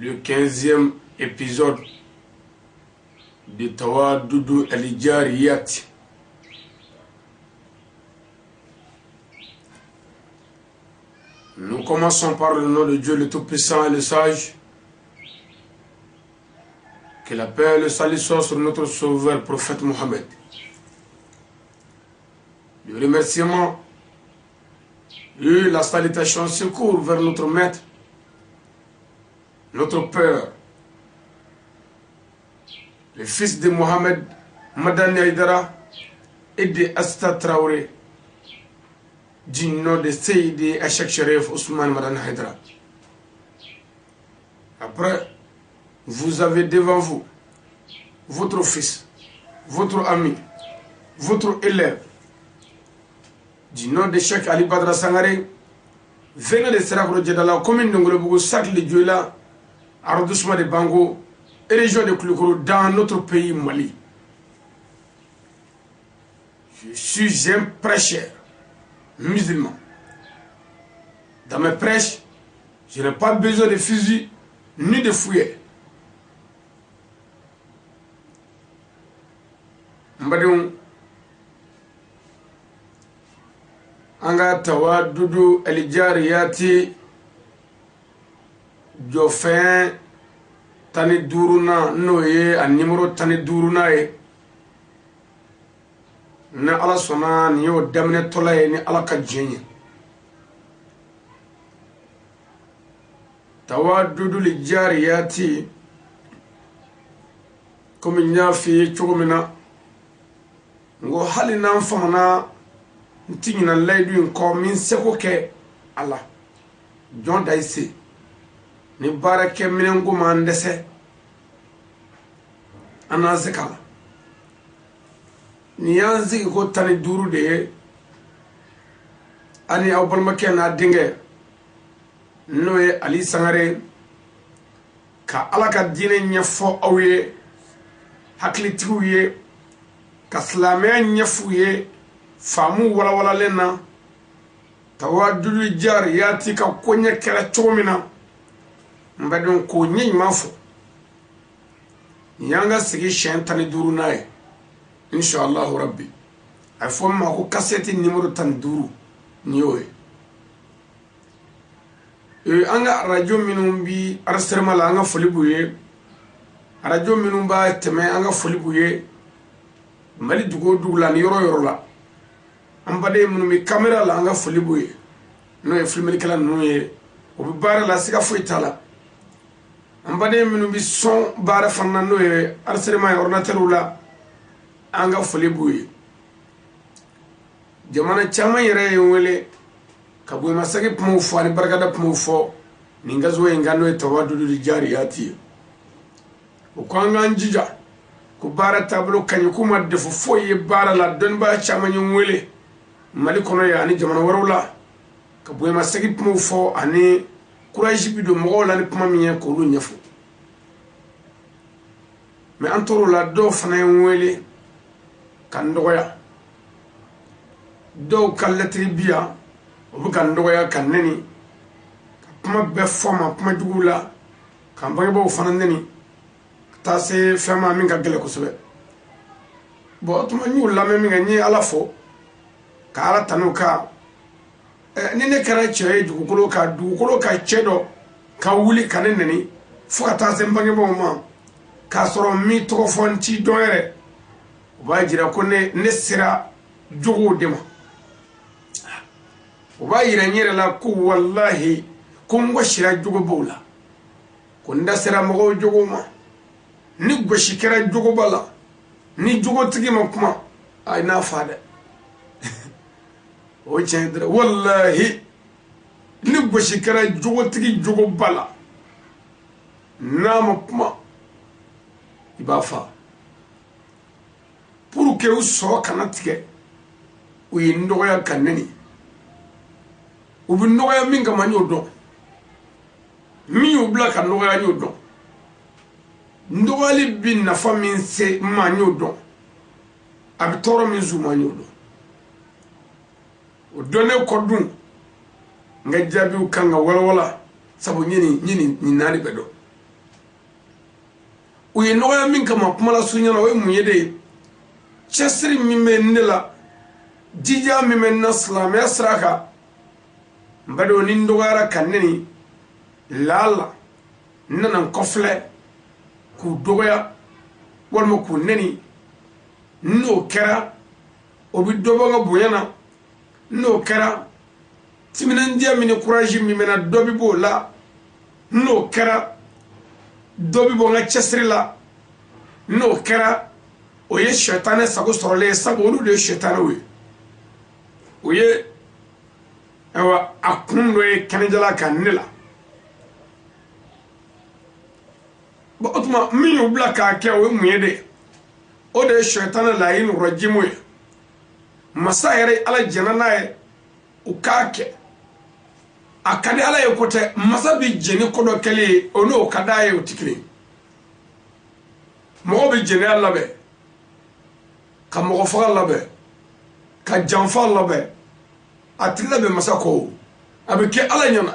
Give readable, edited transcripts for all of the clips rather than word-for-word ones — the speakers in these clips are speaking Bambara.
le 15e épisode de Tawadudu al-Jariyat. Nous commençons par le nom de Dieu le Tout-Puissant et le Sage. Que la paix et le salut soient sur notre sauveur prophète Mohammed. Le remerciement et la salutation secours vers notre maître, notre père, le fils de Mohamed Madani Aïdara et de Asta Traoré, du nom de Seydi Achak Sharif Ousmane Madani Aïdara. Après, vous avez devant vous votre fils, votre ami, votre élève, du nom de Cheikh Ali Badra Sangare, venez de Serakro Djedala, commune de Ngolobougou, Sac de Dioula, arrondissement de Bango, et région de Koulikoro, dans notre pays Mali. Je suis un prêcheur musulman. Dans mes prêches, je n'ai pas besoin de fusil ni de fouilles. Mbadou anga Tawadudu al-Jariyati Jofin tani duruna noye a numéro tani duruna ye na ala sona ni yo damne tolaye ni ala ka jenye Tawadudu al-Jariyati comme nya fi chogomina ngo hali nan famana ntinyina laydu nko min seko ke ala jon daise ni barake minengo mandese anazekala ni yanzi ko tani duru de ani awbalmake na dinge noye Ali Sangare ka ala ka dine nyefo awye haklitiye ka slamé nyafuye famu wala lena Tawadudu Jariyati ka konya kera chomina mbadon ko nyi mafo nyanga sigi shentani duru nae inshallah rabbi ay fo ma ko cassette numéro tan duru nyoy anga radio minum bi arserma la anga folibuye radio minum ba teme anga folibuye mali dugo dugla ni yoro la ambade minum camera la anga folibuye no e filmer kala no e o bi bara la siga foitala ambade minum bi son bara fanna no e arserma ordinateur la anga folibuye jamana chama yere wele kabu masake pumu fo ani barkada pumu fo ningazo engano e Tawadudu Jariyati o kwanga njija ku bara tablo kanyi kuma defo foye bara la don ba chama nyumwele mali kono ya ani jamana warula kabu masake pumu fo ani courage bido mo la ni puma miye ko lu nyafu me antoro la do fana nwele kan doya do kallatri biya o kan doya kan neni kuma be foma kuma dugula kan bo fana neni ta se fema min ka gele ko sobe bo tuma nyu la me mi ni ala fo ka ala tanuka ni ne kara che dugukolo ka chedo ka wuli kan neni fo ta se mbange bo ma ka soro mi to fonti doere ba jira ko ne sira jogo dema ba yira nyere la ku wallahi kun goshira jogo bola kun da sira mo jogo ma ni goshikira jogo bala ni jogo tigi ma kuma ay na faade o chendra wallahi ni goshikira jogo tigi jogo bala na ma kuma ibafa pour que vous soyez canatique ou une noya caneni ou une noya minga maniodo mi ou black a noya nyodo ndowali bin na famille se maniodo abitoro mizu maniodo o donné kodun nga jabi ukanga wala sabu nyini nani bedo u ye nɔgɔya min kama kuma la su ɲɛna o ye mun ye de cɛsiri min bɛ ne la jija min bɛ na silamɛya sira kan n badenw ni n dɔgɔyara ka neni laala n nana n kɔfilɛ k'u dɔgɔya walima k'u neni n'o kɛra o bɛ dɔ bɔ n ka bonya na n'o kɛra timinandiya min ni kuraji min bɛ na dɔ bɛ b'o la n'o kɛra dɔ bɛ bɔ n ka cɛsiri la n'o kɛra o ye sɛtanɛ sago sɔrɔlen ye sabu olu de ye sɛtanɛw ye o ye ayiwa a kun dɔ ye kɛnɛjala kan ne la bon o tuma min y'u bila k'a kɛ o ye mun ye de o de ye sɛtanɛ laɲini rajimu ye masa yɛrɛ ala jɛnna n'a ye u k'a kɛ a ka di ala ye ko tɛ masa bɛ jɛni ko dɔ kɛlen ye o n'o ka d'a ye o tɛ kelen ye mɔgɔ bɛ jɛnɛya labɛn ka mɔgɔ faga labɛn ka janfa labɛn a tɛ labɛn masa kɔ a bɛ kɛ ala ɲɛna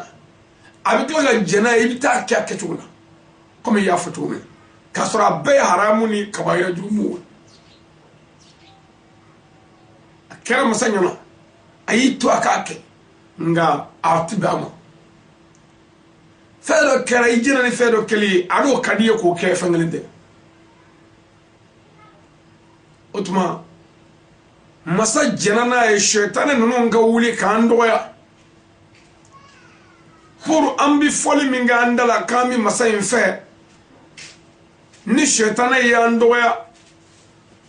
a bɛ tila ka jɛn'a ye i bɛ taa kɛ a kɛcogo la komi i y'a fɔ cogo min k'a sɔrɔ a bɛɛ ye haramu ni kabayira jurumu ye a kɛra masa ɲɛna a y'i to a k'a kɛ nka a tɛ bɛn a ma fɛn dɔ kɛra i jɛna ni fɛn dɔ kɛli ye a n'o ka di ye k'o kɛ fɛn kelen tɛ o tuma masa jɛna n'a ye sɛtanɛ ninnu ka wuli k'an dɔgɔya pour an bi fɔli min kɛ an da la k'an bi masa in fɛ ni sɛtanɛ y'an dɔgɔya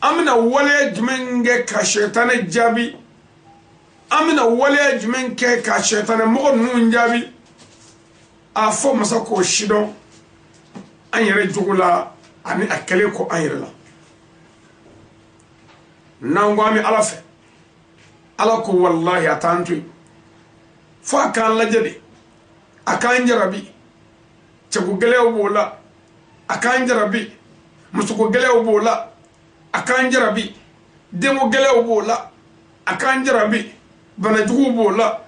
an bɛna waleya jumɛn kɛ ka sɛtanɛ jaabi an bɛna waleya jumɛn kɛ ka sɛtanɛ mɔgɔ ninnu jaabi a fɔ masa k'o sidɔn an yɛrɛ jogo la ani a kɛlen kɔ an yɛrɛ la n'an ko an bɛ ala fɛ ala ko walahi a t'an to yen fo a k'an lajɛ de a k'an jarabi cɛko gɛlɛyaw b'o la a k'an jarabi musoko gɛlɛyaw b'o la a k'an jarabi denko gɛlɛyaw b'o la a k'an jarabi banajuguw b'o la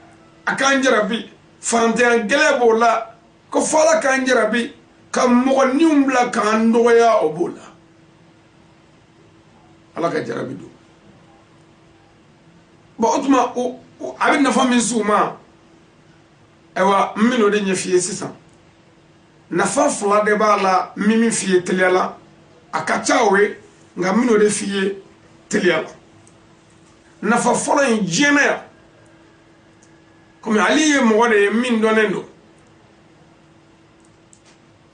a k'an jarabi fantanya gɛlɛya b'o la ko fo ala k'an jarabi ka mɔgɔninw bila k'an dɔgɔya o b'o la ala ka jarabi don bon o tuma a bɛ nafa min s'u ma ayiwa n bɛn'o de ɲɛf'i ye sisan nafa fila de b'a la min min f'i ye teliya la a ka ca o ye nka n bɛn'o de f'i ye teliya la nafa fɔlɔ in diɲɛ na yan komi ale ye mɔgɔ de ye min dɔnnen don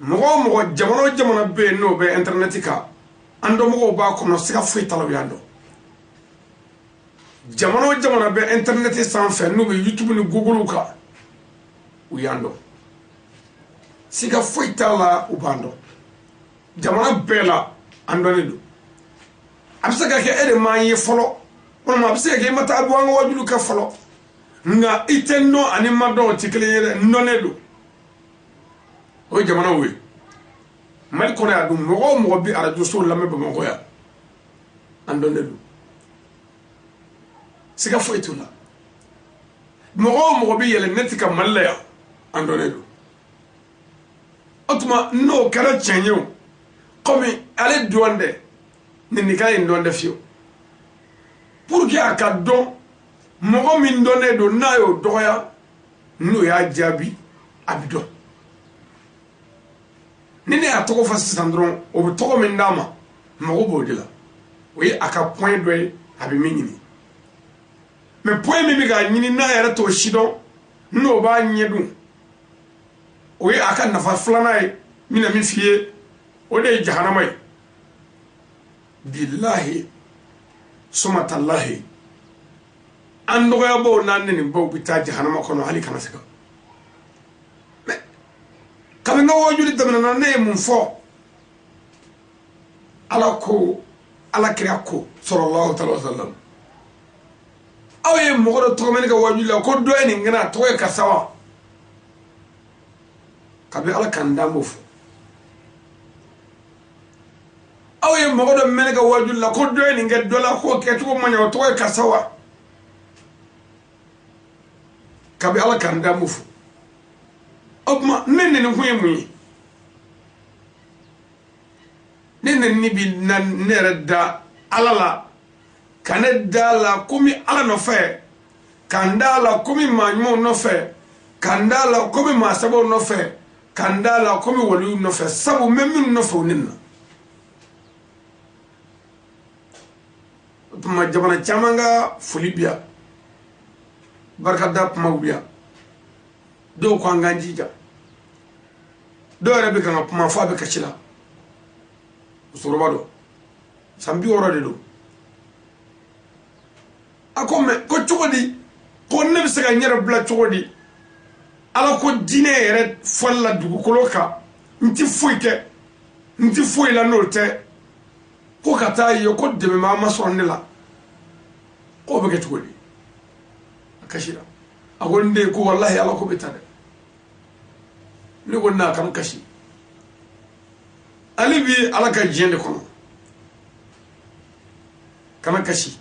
mɔgɔ o mɔgɔ jamana o jamana bɛ yen n'o bɛ interinɛti kan an dɔnmɔgɔw b'a kɔnɔ siga foyi t'a la u y'a dɔn jamana o jamana bɛ interinɛti sanfɛ n'u bɛ yutubu ni guguluw kan u y'an dɔn siga foyi t'a la u b'an dɔn jamana bɛɛ la an dɔnnen don a bɛ se ka kɛ e de m'an ye fɔlɔ walima a bɛ se ka kɛ i ma taa bɔ an ka wajulu kɛ fɔlɔ nka i tɛ n dɔn ani n ma dɔn o tɛ kelen ye dɛ n dɔnnen don o ye jamanaw ye mali kɔnɔ yan dun mɔgɔ o mɔgɔ bɛ arajo sow lamɛn bamakɔ yan an dɔnnen don siga foyi t'o la mɔgɔ o mɔgɔ bɛ yɛlɛ ne tɛ ka mali la yan an dɔnnen don o tuma n'o kɛra tiɲɛ ye o komi ale dɔn dɛ nin nin ka ye n dɔn dɛ fiyewu pour que a ka dɔn mɔgɔ min dɔnnen don n'a y'o dɔgɔya n'o y'a jaabi a bɛ dɔn ni ne y'a tɔgɔ fɔ sisan dɔrɔn o bɛ tɔgɔ min d'a ma mɔgɔ b'o de la o ye a ka point dɔ ye a bɛ min ɲini mais point min bɛ k'a ɲini n'a yɛrɛ t'o si dɔn n'o b'a ɲɛdɔn o ye a ka nafa filanan ye n bɛna min f'i ye o de ye jahanama ye bilahi suma talahi an dɔgɔyabaw n'a nɛnibaw bɛ taa jahanama kɔnɔ hali kana se ka kabini n ka wajuli daminɛna ne ye mun fɔ ala ko ala kira ko sallallahu alaihi wasallam aw ye mɔgɔ dɔ tɔgɔ mɛn ne ka wajuli la ko dɔ ye nin kɛnɛ a tɔgɔ ye karisa wa kabini ala kan dan b'o fɔ aw ye mɔgɔ dɔ mɛn ne ka wajuli la ko dɔ ye nin kɛ dɔ la k'o kɛcogo man ɲɛ o tɔgɔ ye karisa wa kabini ala kan dan b'o fɔ o tuma ne nɛni kun ye mun ye ni bi na nere da alala kane da la komi ala no fe kanda la komi manmo no fe kanda la komi masabo no fe kanda la komi wali no fe sabu memmin no fe ninna tuma jamana chamanga fulibia barkada pumawbiya do ko nganjija do rebe kan puma fa be kachila usurubado sambi woro de do akome ko chugodi ko ne bisa ga nyere bla chugodi ala ko dine yere folla dugu koloka nti fuike nti fuila note ko kata yo ko de ma masonne la ko be chugodi akashira agonde ko wallahi ala ko betade ni wonna kam kashi ali bi ala ka jende kono kana kashi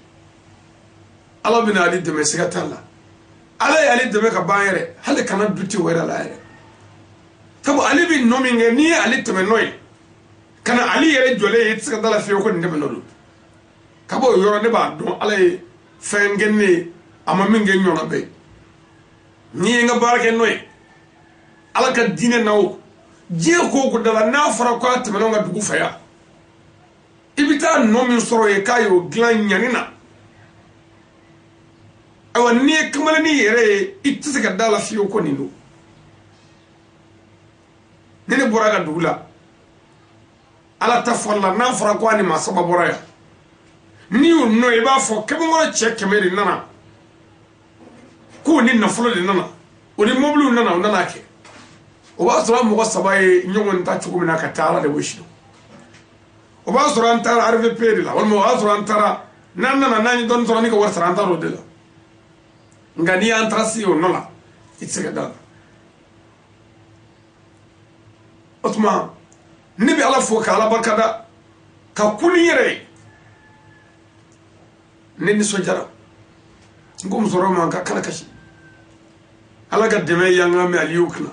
ala bin ali de mesika talla ala ali de ka bayere hale kana duti wera la yere tabu ali bi nominge ni ali to me noy kana ali yere jole yitska dala fi ko ndeme nodu kabo yoro ne ba don ala fengenne ama minge nyona be ni nga barake noy ala ka dine nawo je ko dala na fara ko atme nga dugu faya ibita nomin soro ye kayo glan nyanina awa ni kamala ni yere itisaka dala fiyo ko nindo nene boraga dugula ala ta folla na fara ko ani masaba boraya ni no e ba fo kebo ngora che kemeri nana ko ni na folo de nana o ni moblu nana nana ke o ba so mo ko sabaye nyogon ta chugo mina ka tala de wishido o ba so ran tara arve pedi la wal mo ba so ran tara nana nani don so ni ko war ran tara de la ngani antrasi o nola itsega dal otma ni bi ala fo ka ala barkada ka kuliyere ni sojara ngum zoro man ka kala kashi ala ga deme yanga me aliyukna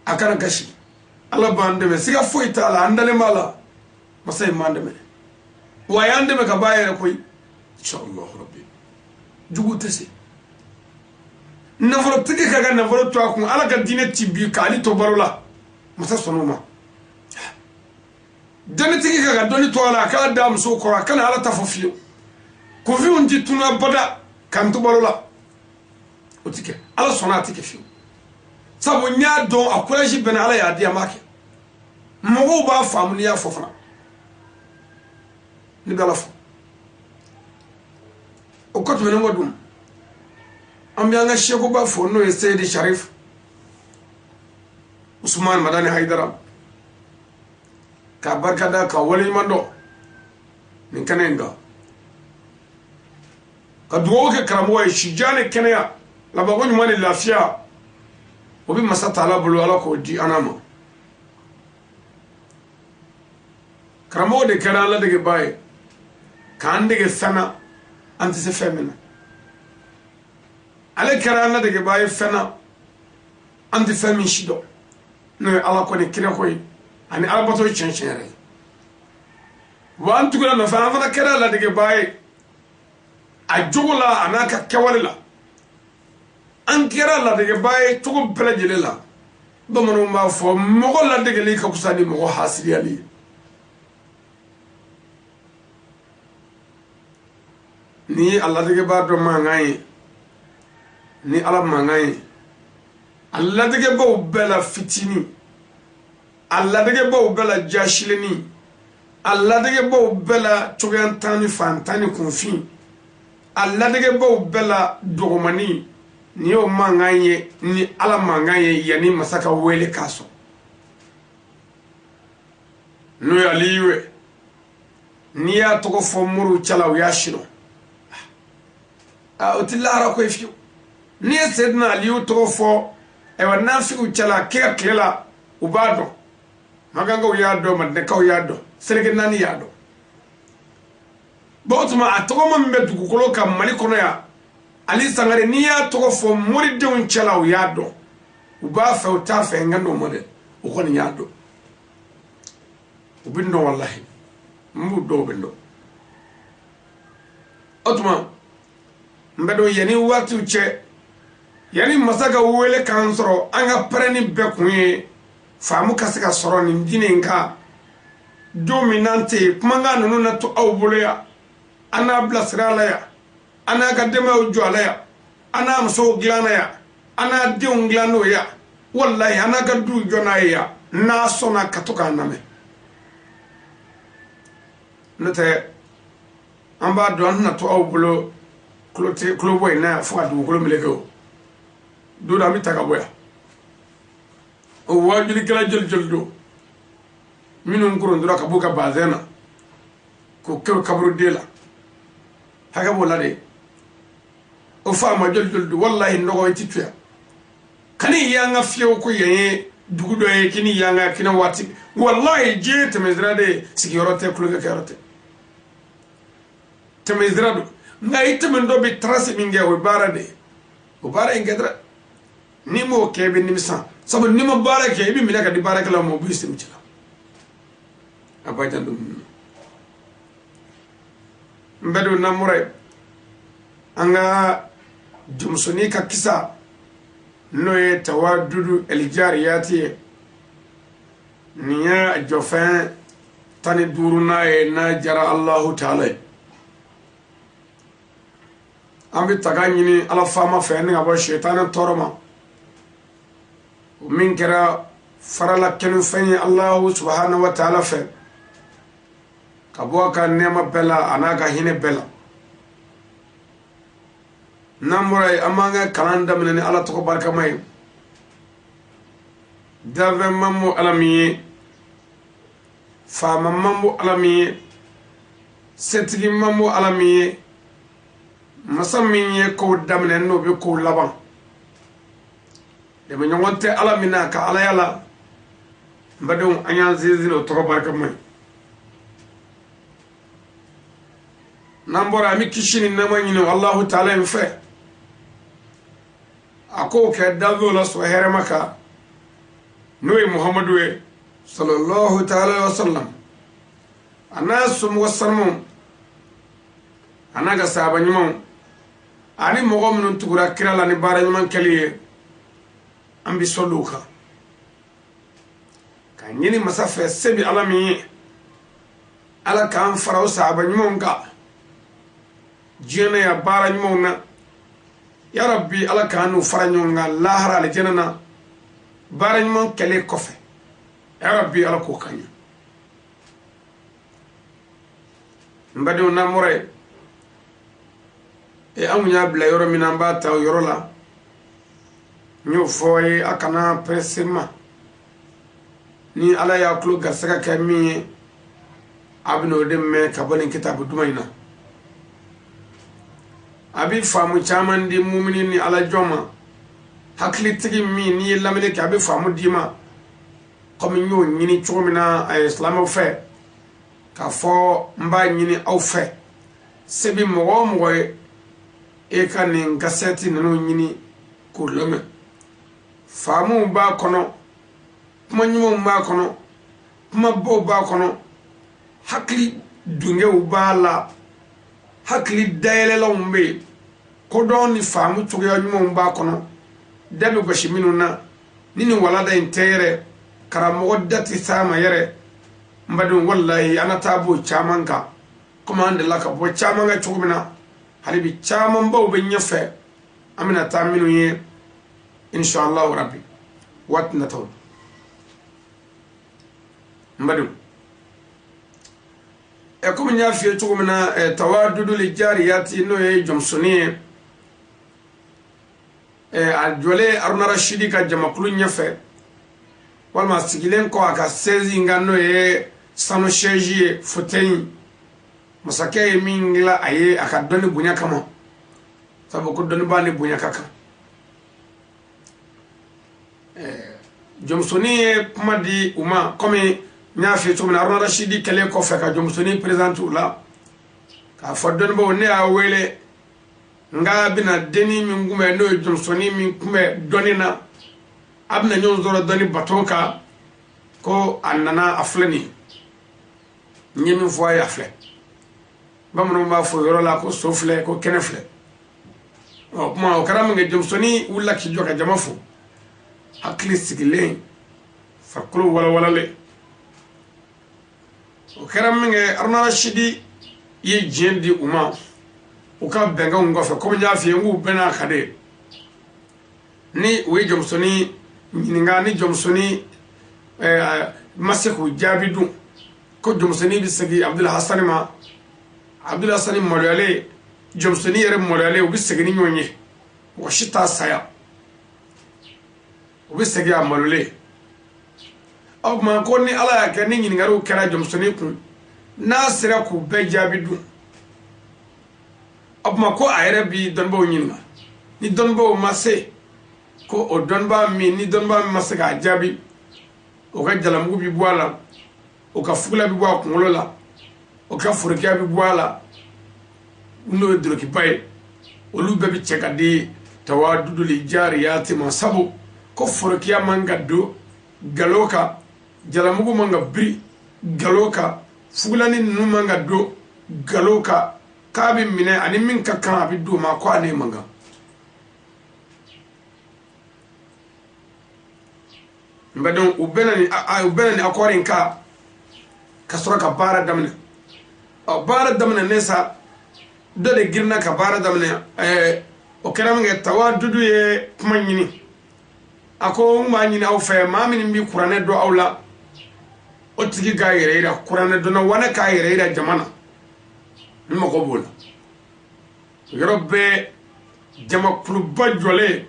akana kashi ala bande me siga foita ala andale mala masay mandeme wayande me ka bayere koy inshallah rabbi jugu tese nafolo tigi kaga nafolo to akun ala ga dine tibi kali to barola masa sonoma dane tigi kaga doni to ala kala dam so ko kana ala tafofio ko fi on jituna bada kan to barola otike ala sona tike fi sabo nya don akuraji ben ala ya dia make mo ba famu ya fofana ni bala fo o ko to no wadum am ya nga sheko ba fo no Seydi Sharif Usman Madani Haidara ka barkada ka wali mando nin kanenga ka duwo ke karamo ay shijane kenaya la ba gonu mani lafiya obi masata ala bulu ala ko di anama karamo de kara ala de baye kan de sana anti se femina ale kara ala de baye fena anti femin shido no ala ko ne kire koy ani ala bato chenchere wa antu gona na fana kara ala de baye a jugula anaka kewalila an kera la de baye tugo pelajele la bamano ma fo mogo la de li ka kusani mogo hasili ali ni alla de ba do mangai ni ala mangai alla de ba bela fitini alla de ba bela jashilini alla de ba bela tugantani fantani kunfi alla de ba bela dogomani ni o mangaye ni ala mangaye yani masaka wele kaso no ya liwe ni ya to fo muru chala o yashino a otilara ko ifiu ni sedna liu to fo e wana fi u chala ke klela ubado maganga o yado madne ka o yado serege nani yado botuma atoma mbedu kukolo ka mali kono ya ali sangare ni ya to fo mori de un chala o yado uba fa o ta fa ngando mode o ko ni yado ubindo wallahi mbu do bindo otuma mbedo yani watu che yani masaka wele kansoro anga preni be kunye famu kasika soro ni dine nka dominante kumanga nunu na to awbuloya ana blasrala ya ana gadema ujwala ya ana mso glana ya ana diun glano ya wallahi ana gadu jona ya na sona katoka name nete amba don na to awbulo klote kloboy na fwa du klo melego do da mi tagaboya o wajuli kala jël do minun kuron dura ka buka bazena ko kew kabru dela haga bola de o fama jël do wallahi ndogo tituya kani yanga fiyo ko yeye dugudo e kini yanga kina wati wallahi je temezrade sikiyorote kuluga karote temezrado ngai temendo bi tracé minge o barade o bara ingedra nimo kebe nimisa sabu nimo bara ke bi milaka di baraka la mo bisim ci abajan dum mbedo namure anga jumsuni ka kisa noye tawadudu eljariyati niya jofin tani duruna e na jara Allahu ta'ala ambi taganyini ala fama fe ni abo shaytan toroma min kera farala kenu fani Allahu subhanahu wa ta'ala fe kaboka nema bela anaga hine bela namurai amanga kalanda minani ala toko barka mai dave mamu alamiye fama mamu alamiye setigi mamu alamiye masaminye ko damne no be ko laban de nyonte alamina ka ala yala mbadon anya zizino toko barka mai nambora mi kishini namanyini wallahu ta'ala mfe ako ke dazo la so heremaka noy muhammadu sallallahu ta'ala wa sallam anasum wasallam anaga sabanyum ani mogom tugura kirala ni baranyum kaliye ambi soluka kanyini masafa sebi alami ala kan farao sabanyum ka jina ya baranyum na ya rabbi ala kanu faranyonga lahara le jenana baranyum kele kofe ya rabbi ala ko kanya mbadu namure e amunya bla yoro minamba ta yoro la nyu foy akana presima ni ala ya klu gasaka kami abno demme kabani kitabu dumayna abi famu chaman di mu'minin ni ala joma hakli tigi mi ni lamine ka abi famu dima comme nyo nyini chomina ay islamo fe ka fo mba nyini au fe sebi mo e kanin gaseti nanu nyini ko lome famu ba kono kuma nyimo ba kono kuma bo ba kono hakli dunge ubala hakli dayele lombe ko don ni famu tugo nyimo ba kono dabe goshiminu na nini walada intere karamo dati sama yere mbadun wallahi ana tabo chamanka kuma ande laka bo chamanga chugumina halibi chaman baw be nyafe amina taminu ye inshallah rabbi watna taw mbadun e kuma nyafe chugumina tawadudu li jariyati no ye jomsuni aljole aruna rashidi ka jamakulu nyafe walma sigilen ko aka sezi ngano ye sanu sheji futeni masake mingla aye aka doni bunya kama sabu ko doni bani bunya kaka jomsoni kuma di uma comme nyafi to na aruna rashidi kele ko fe ka jomsoni présentu la ka fodon bo ne a wele nga bina deni min ngume no jomsoni min kume donina abna nyon zoro doni batoka ko annana aflani nyemi fo ya fle bamno ma fo yoro la ko so fle ko kene fle o ma o karam nge jomsoni wala ki joka jama fo hakli sigile fakulu wala le o karam nge arna rashidi ye jendi uma o ka benga ngofe ko nya fi ngu bena kade ni we jomsoni ninga ni jomsoni masiku jabidu ko jomsoni bi sagi abdul hasan molale jomsoni yere molale o bi sagi ni nyonye o shita saya o bi sagi amolale aw ma ko ni ala ya ke ni nyingaru kera jomsoni kun nasira ku be jabidu aw ma ko ayre bi donbo nyinga ni donbo mase ko o donba mi ni donba mi masaka jabi o ka jalamugu bi boala o ka fugula bi boa kungolo la o ka furkiya bi boala no droki bay o lu be bi cheka di tawadudu li jariyati masabu ko furkiya manga do galoka jalamugu manga bri galoka fugula ni nu manga do galoka kabi mine ani min ka kan bi do ma ko ane manga mbadon ubenani akorin ka kasoro ka bara damne o bara damne nesa do de girna ka bara damne o keram nge tawadudu ye kuma nyini ako ma nyini aw fe ma min bi qur'ane do awla o tigi ga yere ira qur'ane do na wana ka yere ira jamana ni mako bola yorobe jama kulu bajole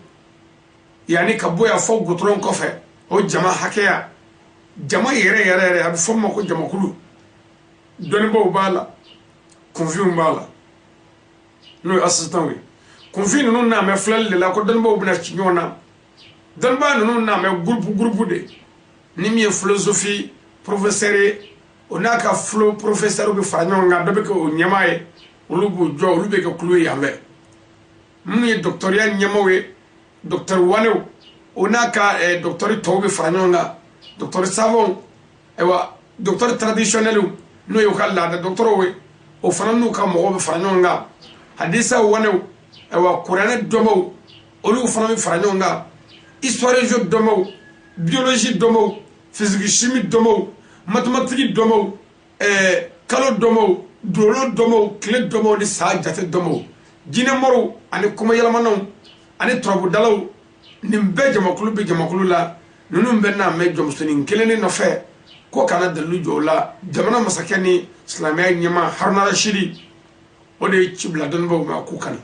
yani ka boya fo gutron ko fe o jama hakeya jama yere abi fomma ko jama kulu doni bo bala confium bala no assistant wi confine non na me flal de la ko doni bo bna ci ñona don ba non na me groupe de ni mi philosophie professeur onaka flow professeur bi fañonga do be ko nyamaye ulubu jo ulube ko kulu yambe mi doctoria nyamawe docteur wanew onaka docteur tobe fañonga docteur savon ewa docteur traditionnel no yo kala da docteur we o fananu ka mo be fañonga hadisa wanew ewa qur'an domo olu fanami fañonga histoire jo domo biologie domo physique chimie domo mathématique domo kalo domo dolo domo clé domo ni sa jate domo jine moro ani kuma yalamanon ani trobu dalaw nimbe jamakulu be jamakulu la nunu benna me jomsoni kelene no fe ko kana dalu jola jamana masakani islamiyya nyama haruna rashidi o de cibla don bo ma ku kana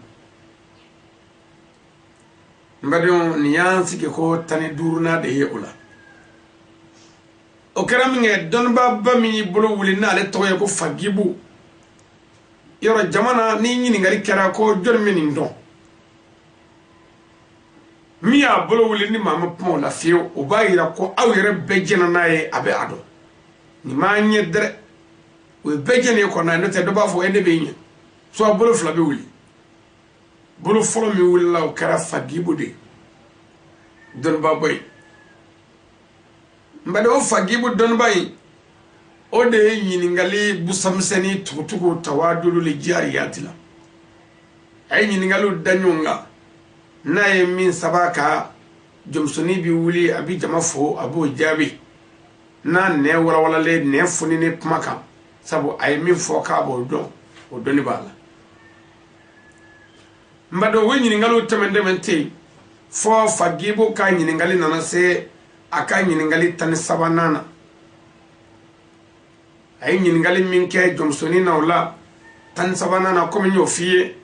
mbadon niyansi ke ko tani duruna de yekula o karam nge don ba mi bolo wuli na le toye ko fagibu yoro jamana ni nyini ngari kera ko jormi ni ndo miya bolo wuli ni mama pon la fiyo o ba yira ko awere bejena naye abe ado ni ma nye dre we bejene ko na no te do ba fo ende be nye so bolo fla be wuli bolo folo mi wuli la o kara fagibu de don ba boy mbade o fagibu don bay o de yini ngali busamseni tukutuku tawadulu li jariyatila ay yini ngalu danyonga naye min sabaka jomsoni bi wuli abi jama fo abo jabi na ne wala le ne funi ne pmaka sabu ay min fo ka bo do o doni bala mbado we yini ngalu temende mente fo fagibu ka yini ngali nana se aka nyiningali tani sabanana ay nyiningali minke jomsoni na wala tani sabanana komi nyo fiye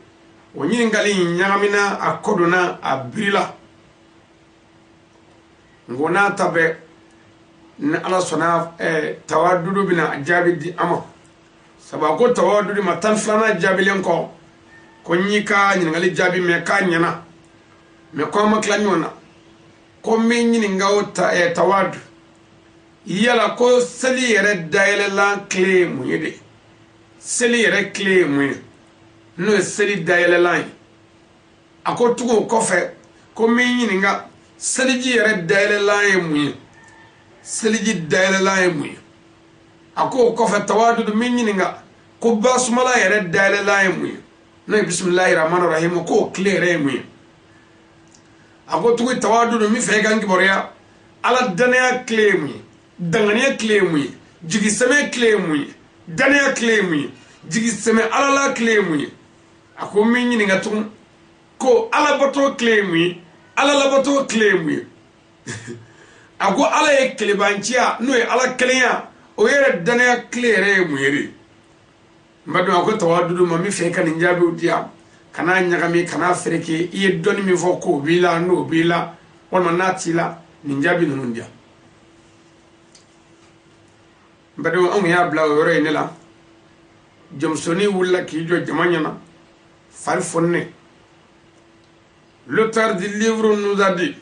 o nyiningali nyagamina akodona abrila ngona tabe na ala sona tawadudu bina ajabi di ama sabako tawadudu matan flana jabi lenko ko nyika nyiningali jabi me ka nyana me ko makla nyona ko min nyini ngaw tawadu yala ko seli yere daile la clé mu yede seli yere clé mu no seli daile la ako tugo ko fe ko min nyini nga seli ji yere daile la mu seli ji daile la mu ako ko fa tawadud min nyinga ko basmala yere dale la mu no bismillahir rahmanir rahim ko clear mu ako tu tawadud mi fe gangi borya ala dania clear mu dangania clear mu jigi seme clear mu dania clear mu jigi seme ala la clear mu ako min nyinga tu ko ala bato clear mu ala la bato clear mu ako ala e klebantia no e ala klenya o yere dana klere mu yere mbadu ako tawadudu mami fe kan njabe udia kana nyagami kana fereke iye doni mi foko bila no bila wona natila ninjabi nundia mbadu on ya bla o yore nela jomsoni wulla ki jo jamanyana fal fonne l'auteur du livre nous a dit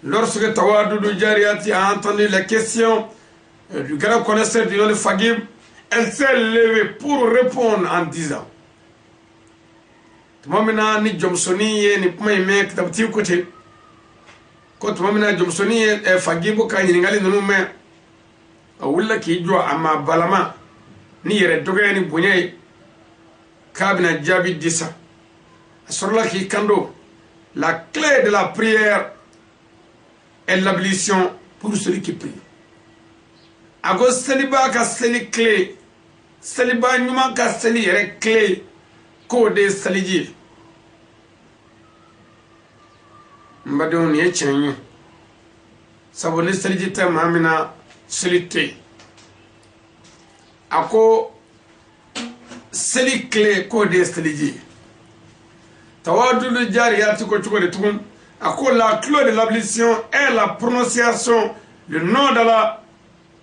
lorsque Tawadoudou Djariati a entendu la question du grand connaisseur du nom de Fagib, elle s'est levée pour répondre en disant Tumamina ni Jomsoni ni Puma mek tabti côté ko tumamina Jomsoni e Fagib ka ni ngali nunu me awulla ki jo ama balama ni yere dogay ni bunyay kabina jabi disa asorla ki kando la clé de la prière est l'ablution pour celui qui prie. Ago celiba ka celi clé, celiba nyuma ka celi yere clé ko de celiji. Mbadon ye chenye. Sabone celiji te mamina celite. Ako celi clé ko de celiji. Tawadoudou Djariati ko choko de tum. La clé de l'ablution est la prononciation, le nom d'Allah,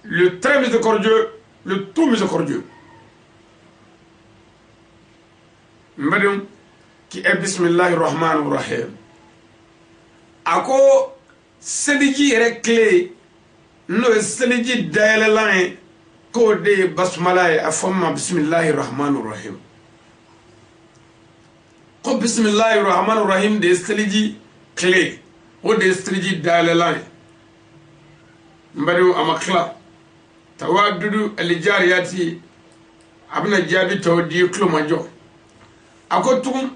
le très miséricordieux, le tout miséricordieux. Madame, qui est Bismillahir Rahmanir Rahim. Ako seliji est clé, no seliji daelelan ko de basmala a forma Bismillahir Rahmanir Rahim. Ko Bismillahir Rahmanir Rahim de seliji clé o de striji dalelan mbadu amakla Tawadoudou Djariati abna jabi to di klomajo akotum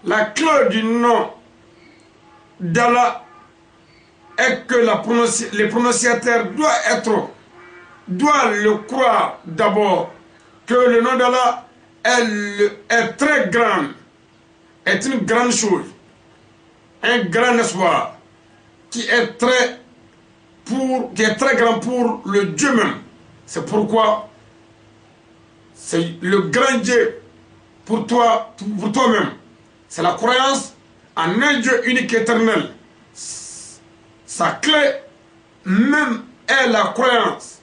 la clé du nom d'Allah est que le prononciateur doit le croire d'abord que le nom d'Allah est très grand, est une grande chose, un grand espoir qui est très grand pour le Dieu même. C'est pourquoi c'est le grand Dieu pour toi-même. C'est la croyance en un Dieu unique et éternel. Sa clé même est la croyance.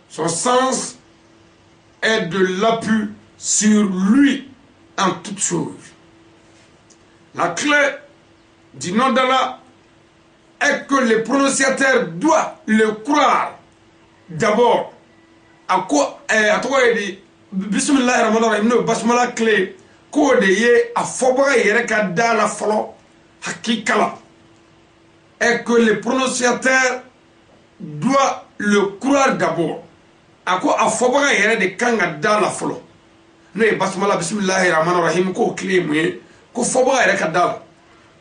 Son sens est de l'appui sur lui en toutes choses. La clé du nom d'Allah est que le prononciateur doit le croire d'abord. À quoi il dit Bismillah ar-Rahman ar-Rahim no basmala clé ko de ye a foba yere ka dala folo hakikala. Et que le prononciateur doit le croire d'abord. À quoi a foba yere de kanga dala folo. No basmala Bismillah ar-Rahman ar-Rahim ko clé mouye ko foba yere ka dala.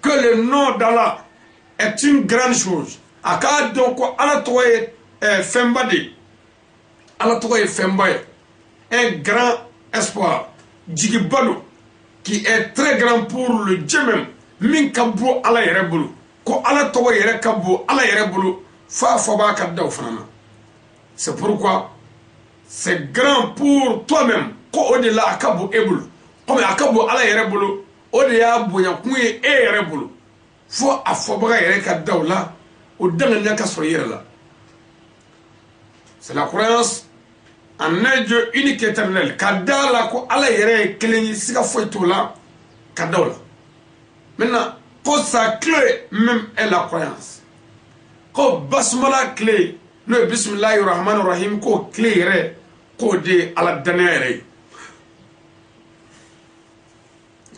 Que le nom d'Allah est une grande chose. Aka donc ala toye fembade. Ala toye fembaye. Un grand espoir. Djigibalo qui est très grand pour le Dieu même. Min kabo ala yerebulu. Ko ala toye yere kabo ala yerebulu. Fa foba kadda fanana. C'est pourquoi c'est grand pour toi-même. Ko odela akabo ebulu. Comme akabo ala yerebulu. Odeya bonya kuye yerebulu. Fo afoba yere kadda la. O danganya ka soyere la. C'est la croyance en un Dieu unique et éternel. Kadala ko ala yere keleni sika foitola kadola. Maintenant, quand sa clé même est la croyance. Quand basmala clé, le Bismillahir Rahmanir Rahim ko clé yere ko de ala danere.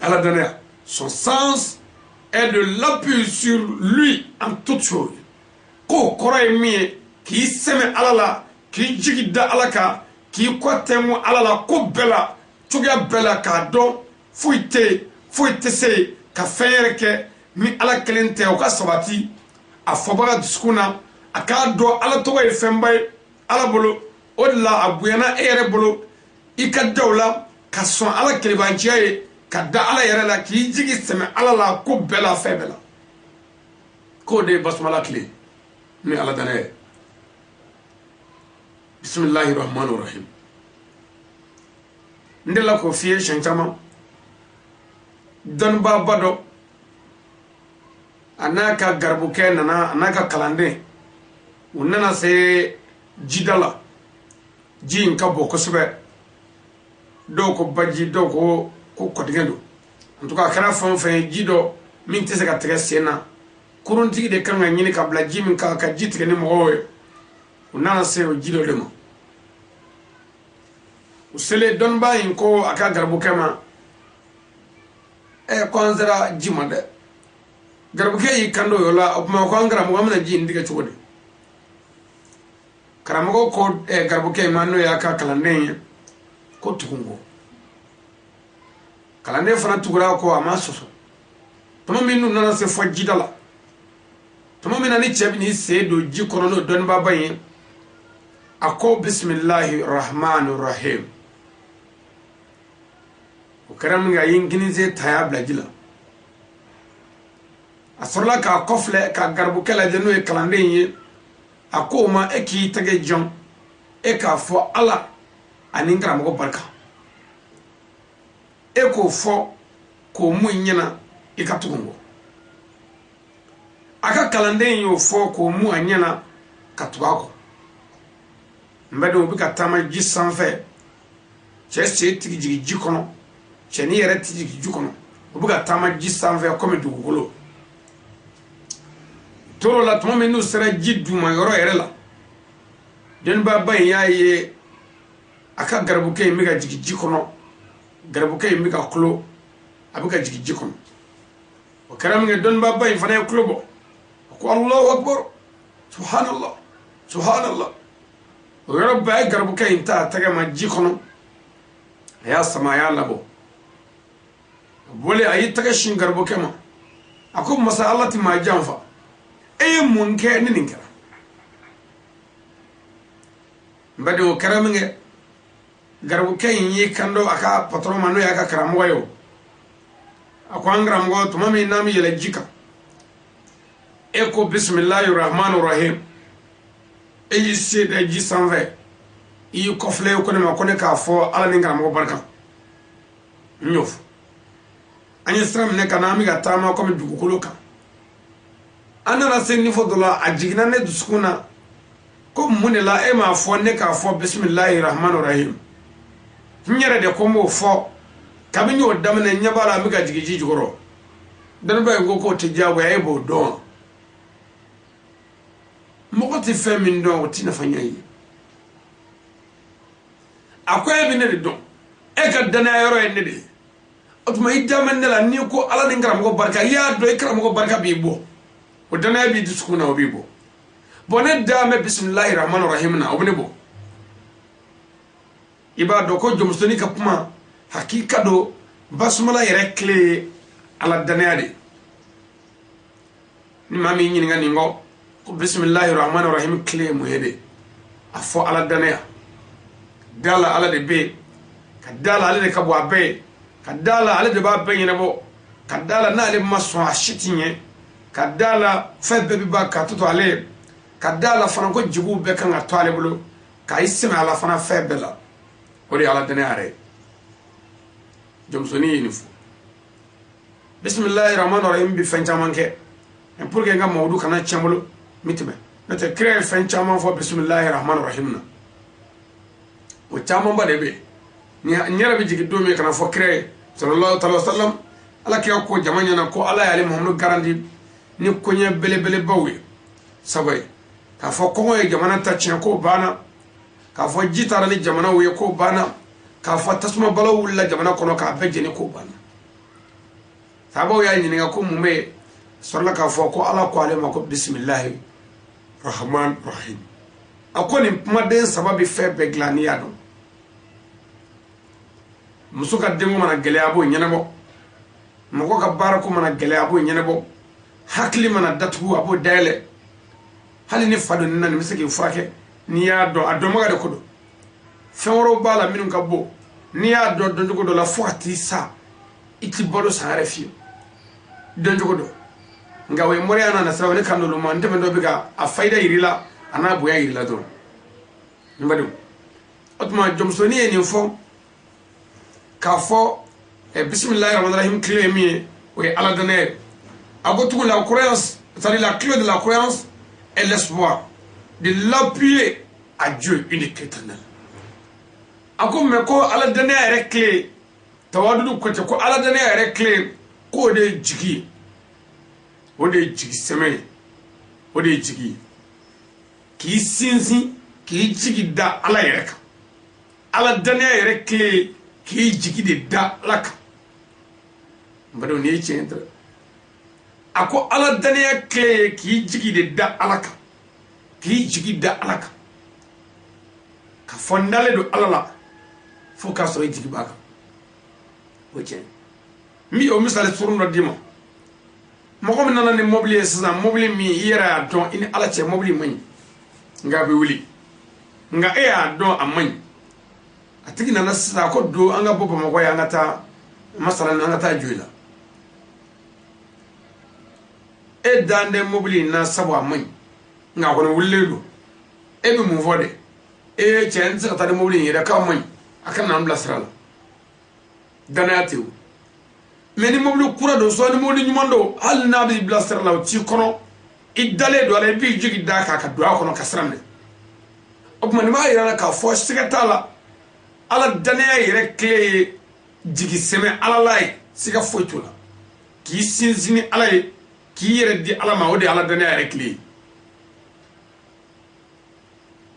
Ala danere. Son sens est de l'appui sur lui en toutes choses. Ko koray mi ki seme alala ki jigida alaka k'i kɔ tɛngu ala la ko bɛɛ la cogoya bɛɛ la k'a dɔn foyi tɛ se ka fɛn yɛrɛ kɛ ni ala kelen tɛ o ka sabati a fɔbaga dusukun na a k'a dɔn ala tɔgɔ ye fɛnba ye ala bolo o de la a bonyana e yɛrɛ bolo i ka da o la ka sɔn ala kelebanciya ye ka da ala yɛrɛ la k'i jigi sɛmɛ ala la ko bɛɛ la fɛn bɛɛ la k'o de ye basumala tile ni ala danɛ ye bisimilahi rahmani rahim n delila k'o f'i ye siɲɛ caman dɔnnibaaba dɔ a n'a ka garibukɛ nana a n'a ka kalanden u nana se jida la ji in ka bon kosɛbɛ dɔw ko baji dɔw ko kɔtigɛ don en tout cas a kɛra fɛn o fɛn ye ji dɔ min tɛ se ka tigɛ sen na kuruntigi de kan ka ɲini ka bila ji min kan ka ji tigɛ ni mɔgɔw ye u nana se o ji dɔ de ma u selen dɔnnibaa in ko a ka garibukɛ ma ko an sera ji ma dɛ garibukɛ y'i kan do o la o tuma ko an karamɔgɔ an bɛna ji in tigɛ cogo di karamɔgɔ ko garibukɛ in ma n'o y'a ka kalanden ye ko tugun ko kalanden fana tugura ko a ma sɔsɔ tuma min n'u nana se fɔ jida la tuma min na ni cɛ bɛ n'i sen don ji kɔnɔ n'o dɔnnibaaba in ye a ko bisimilahi rahmani rahim o kɛra min kɛ a ye n kinisen ta y'a bila ji la a sɔrɔla k'a kɔfilɛ ka garibukɛ lajɛ n'o ye kalanden ye a ko o ma e k'i tɛgɛ jɔn e k'a fɔ ala ani n karamɔgɔ barika e k'o fɔ k'o mun ɲɛna i ka tugun kɔ a ka kalanden y'o fɔ k'o mun a ɲɛna ka tugu a kɔ n bɛ dɔn o bɛ ka taama ji sanfɛ cɛ sen tigi jigin ji kɔnɔ cɛnin yɛrɛ tɛ jigin ji kɔnɔ o bɛ ka taama ji sanfɛ komi dugukolo toro la tuma min n'u sera ji duma yɔrɔ yɛrɛ la dɔnnibaaba in y'a ye a ka garibukɛ in bɛ ka jigin ji kɔnɔ garibukɛ in bɛ ka kulo a bɛ ka jigin ji kɔnɔ o kɛra min kɛ dɔnnibaaba in fana ye kulo bɔ a ko alahu akbar subhanallah subhanallah o yɔrɔ bɛɛ a ye garibukɛ in ta a tɛgɛ ma ji kɔnɔ a y'a sama a y'a labɔ a bɔlen a y'i tɛgɛ sin garibukɛ ma a ko masa ala tɛ maa janfa e ye mun kɛ ni nin kɛra n bɛ o kɛra min kɛ garibukɛ in ye kan dɔ a ka patɔrɔn ma n'o y'a ka karamɔgɔ ye o a ko an karamɔgɔ tuma min n'an bɛ yɛlɛ ji kan e ko bisimilahi rahmani rahim e y'i se da ji sanfɛ i y'i kɔfilɛ ko ne ma ko ne k'a fɔ ala ni karamɔgɔ barika n y'o fɔ an ye sira minɛ ka na an bɛ ka taama komi dugukolo kan an nana se niveau dɔ la a jiginna ne dusukun na ko mun de la e m'a fɔ ne k'a fɔ bisimilahi rahmani rahim n yɛrɛ de ko n b'o fɔ kabini y'o daminɛ ɲɛ b'a la an bɛ ka jigin ji jukɔrɔ dɔnniba in ko k'o tɛ diyagoya e b'o dɔn mɔgɔ tɛ fɛn min dɔn o tɛ nafa ɲɛ ye a ko e bɛ ne de dɔn e ka danaya yɔrɔ ye ne de ye o tuma i da mɛ ne la n'i ko ala ni karamɔgɔ barika i y'a dɔn i karamɔgɔ barika b'i bɔ o danaya b'i dusukun na o b'i bɔ bɔn ne da mɛ bisimilahi rahmani rahim na o bɛ ne bɔ i b'a dɔn ko jɔnmusonin ka kuma hakika don basumala yɛrɛ tile ye ala danaya de ni maa min ɲininka nin kɔ ko bisimilahi rahmani rahim tile ye mun ye de a fɔ ala danaya da la ala de bɛ yen ka da la ale de ka bɔ a bɛɛ ye ka da la ale de b'a bɛɛ ɲɛnabɔ ka da la n'ale ma sɔn a si tɛ ɲɛ ka da la fɛn bɛɛ bɛ ban k'a to to ale ye ka da la fana ko jigiw bɛɛ kan ka to ale bolo k'a yi sɛmɛ ala fana fɛn bɛɛ la o de ye ala danaya yɛrɛ ye jɔnmusonin ye nin fɔ bisimilahi rahmani rahim bɛ fɛn caman kɛ pour que n ka mawudu kana tiɲɛ bolo n bɛ tɛmɛ n'o tɛ kira ye fɛn caman fɔ bisimilahi rahmani rahim na o camanba de bɛ yen n yɛrɛ bɛ jigin don min kana fɔ kira ye sallallahu alaihi wa sallam ala kira ko jama ɲɛna ko ala y'ale muhamadu garandi ni koɲɛ belebelebaw ye sabu ye k'a fɔ kɔngɔ ye jamana ta tiɲɛ k'o banna k'a fɔ ji taara ni jamanaw ye k'o banna k'a fɔ tasuma balaw wulila jamana kɔnɔ k'a bɛɛ jeni k'o banna sababu y'a ɲininka ko mun bɛ yen sɔrɔla k'a fɔ ko ala ko ale ma ko bisimilahi rahman rahim a ko nin kumaden saba bɛ fɛn bɛɛ dilan n'i y'a dɔn muso ka dengo mana gɛlɛya b'o ɲɛnabɔ mɔgɔ ka baara ko mana gɛlɛya b'o ɲɛnabɔ hakili mana datugu a b'o dayɛlɛ hali ni fa don na nin bɛ se k'i furakɛ n'i y'a dɔn a dɔnbaga de ko don fɛn wɛrɛw b'a la minnu ka bon n'i y'a dɔn dɔncogo dɔ la fo ka t'i sa i ti balo san yɛrɛ fiyewu dɔncogo dɔ nka o ye mɔriya n'a nasiraw ne kan d'olu ma n tɛmɛ dɔ bɛ ka a fayida yir'i la a n'a bonya yir'i la dɔrɔn n badenw o tuma jɔnmusonin ye nin fɔ k'a fɔ bisimilahi rahmani rahim clé ye min ye o ye ala danaya ye a ko tugun la croyance c'est-à-dire la clé de la croyance est l'espoir de l'appuyer à Dieu unique éternel a ko mais ko ala danaya yɛrɛ clé tawadudu ko tɛ ko ala danaya yɛrɛ clé k'o de ye jigi ye o de ye jigi sɛmɛ ye o de ye jigi ye k'i sinsin k'i jigi da ala yɛrɛ kan ala danaya yɛrɛ clé k'i jigi de da ala kan n badenw nin ye tiɲɛ dɛ a ko ala danaya clé k'i jigi de da ala kan k'i jigi da ala kan ka fɔ n dalen don ala la fo k'a sɔrɔ i jigi b'a kan o tiɲɛ n bɛ o misali surun dɔ d'i ma mɔgɔ min nana ni mobili ye sisan mobili min i yɛrɛ y'a dɔn i ni ala cɛ mobili man ɲi nka a bɛ wuli nka e y'a dɔn a man ɲi a tigi nana sisan a ko don an ka bɔ bamakɔ ye an ka taa masalan an ka taa joyi la e dan tɛ mobili in na sabu a man ɲi nka a kɔni wulilen don e bɛ mun fɔ de cɛ n tɛ se ka taa ni mobili in yɛrɛ k'a man ɲi a kana n'an bila sira la danaya tɛ o mɛ ni mobili kura don sɔn ni mobili ɲuman don hali n'a b'i bila sira la o t'i kɔnɔ i dalen don a la i b'i jigi da k'a ka don a kɔnɔ ka sira minɛ o tuma nin b'a yira k'a fɔ siga t'a la ala danaya yɛrɛ tile ye jigi sɛmɛ ala la ye siga foyi t'o la k'i sinsin ni ala ye k'i yɛrɛ di ala ma o de ye ala danaya yɛrɛ tile ye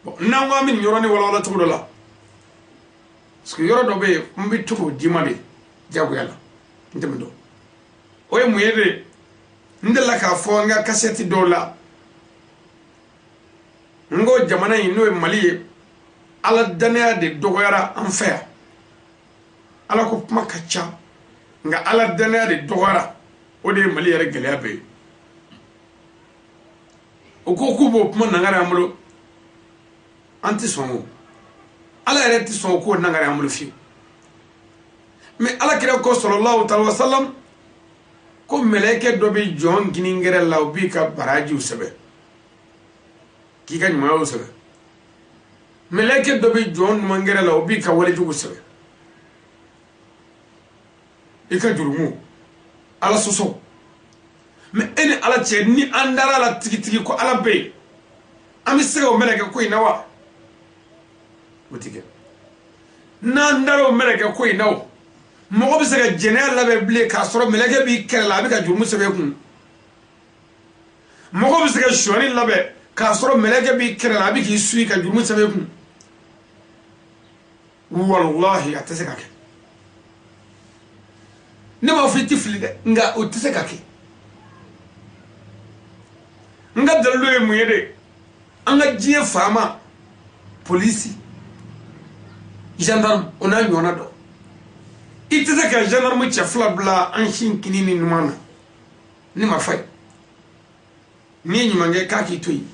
bon n'an ko an bɛ nin yɔrɔnin walawala cogo dɔ la parce que yɔrɔ dɔ bɛ yen n bɛ to k'o d'i ma de diyagoya la n tɛmɛ dɔn o ye mun ye de n delila k'a fɔ n ka kasɛti dɔw la n ko jamana in n'o ye mali ye ala danaya de dɔgɔyara an fɛ yan ala ko kuma ka ca nka ala danaya de dɔgɔyara o de ye mali yɛrɛ gɛlɛya bɛɛ ye o ko k'u b'o kuma nangari an bolo an tɛ sɔn o ala yɛrɛ tɛ sɔn o k'o nangari an bolo fiyewu mɛ ala kira ko sallallahu alaihi wa sallam ko mɛlɛkɛ dɔ bɛ jɔn giningɛrɛ la o b'i ka barajiw sɛbɛn k'i ka ɲumanyaw sɛbɛn mɛlɛkɛ dɔ bɛ jɔn ɲumangɛrɛ la o b'i ka walejugu sɛbɛn i ka jurumu ala sɔsɔ mɛ e ni ala cɛ ni an dara la tigitigi ko ala bɛ yen an bɛ se ka o mɛlɛkɛ ko in na wa o tɛ kɛ n'an dara o mɛlɛkɛ ko in na o mɔgɔ bɛ se ka jɛnɛya labɛn bilen k'a sɔrɔ mɛlɛkɛ b'i kɛrɛ la a bɛ ka jurumu sɛbɛn kun mɔgɔ bɛ se ka sɔni labɛn k'a sɔrɔ mɛlɛkɛ b'i kɛrɛ la a bɛ k'i suyi ka jurumu sɛbɛn kun walahi a tɛ se ka kɛ ne b'a fɔ i tɛ fili dɛ nka o tɛ se ka kɛ n ka dalilu ye mun ye de an ka diɲɛ faama polisi gendarme o n'a ɲɔgɔnna dɔn i tɛ se ka gendarme cɛ fila bila an sin kini ni ɲuman na ne ma fa ye n'i ye ɲuman kɛ k'a k'i to yen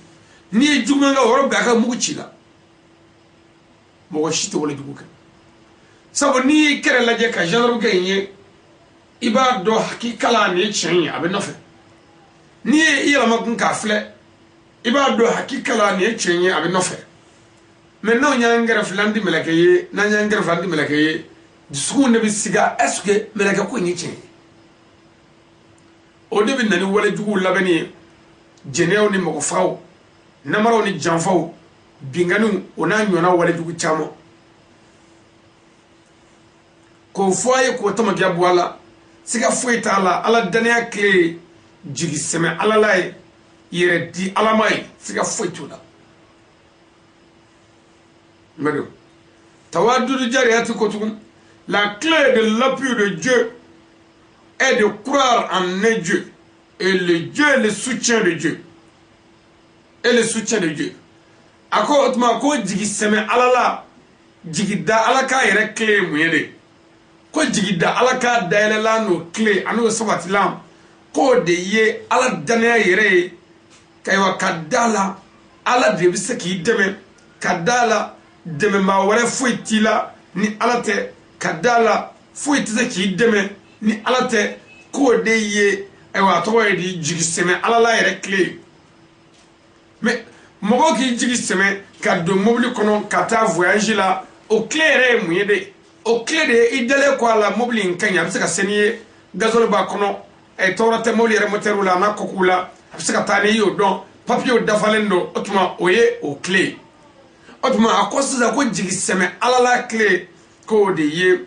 n'i ye juguman kɛ o yɔrɔ bɛɛ a ka mugu ci la mɔgɔ si tɛ walejugu kɛ sabu n'i y'i kɛrɛ lajɛ ka gendarme kɛ in ye i b'a dɔn hakika la nin ye tiɲɛ ye a bɛ nɔfɛ n'i ye i yɛlɛma kun k'a filɛ i b'a dɔn hakika la nin ye tiɲɛ ye a bɛ nɔfɛ mɛ n'anw y'an kɛrɛfɛ an tɛ mɛlɛkɛ ye n'an y'an kɛrɛfɛ an tɛ mɛlɛkɛ ye dusukun de bɛ siga est ce que mɛlɛkɛ ko in ye tiɲɛ ye o de bɛ na ni walejuguw labɛnni ye jɛnɛyaw ni mɔgɔfagaw namaraw ni janfaw binganiw o n'a ɲɔgɔnna walejugu caman k'o fɔ a ye k'o tamakiya bɔ a la siga foyi t'a la ala danaya tile jigi sɛmɛ ala la ye yɛrɛ di ala ma ye siga foyi t'o la mɛdo tawadudu jariyati ko tugun la clé de l'appui de Dieu est de croire en un Dieu et le Dieu est le soutien de Dieu et le soutien de Dieu ako otuma ko jigi sɛmɛ ala la jigi da ala ka yɛrɛ clé mun ye de ko jigida ala ka dayela no kle anu sabatilam ko de ye ala dana yere kaywa kadala ala de bisaki deme kadala deme ma wore fuitila ni ala te kadala fuitisa ki deme ni ala te ko de ye aywa to di jigiseme ala la yere kle mais mogo ki jigiseme ka do mobile kono kata voyage la o claire muyede o claire idele ko ala mobile nkanya bisaka seniye gazole ba kono e torate mobile remoteur la na kokula bisaka tani yo don papier dafalendo otuma oye o clé otuma akosa ko jigiseme ala la clé ko de ye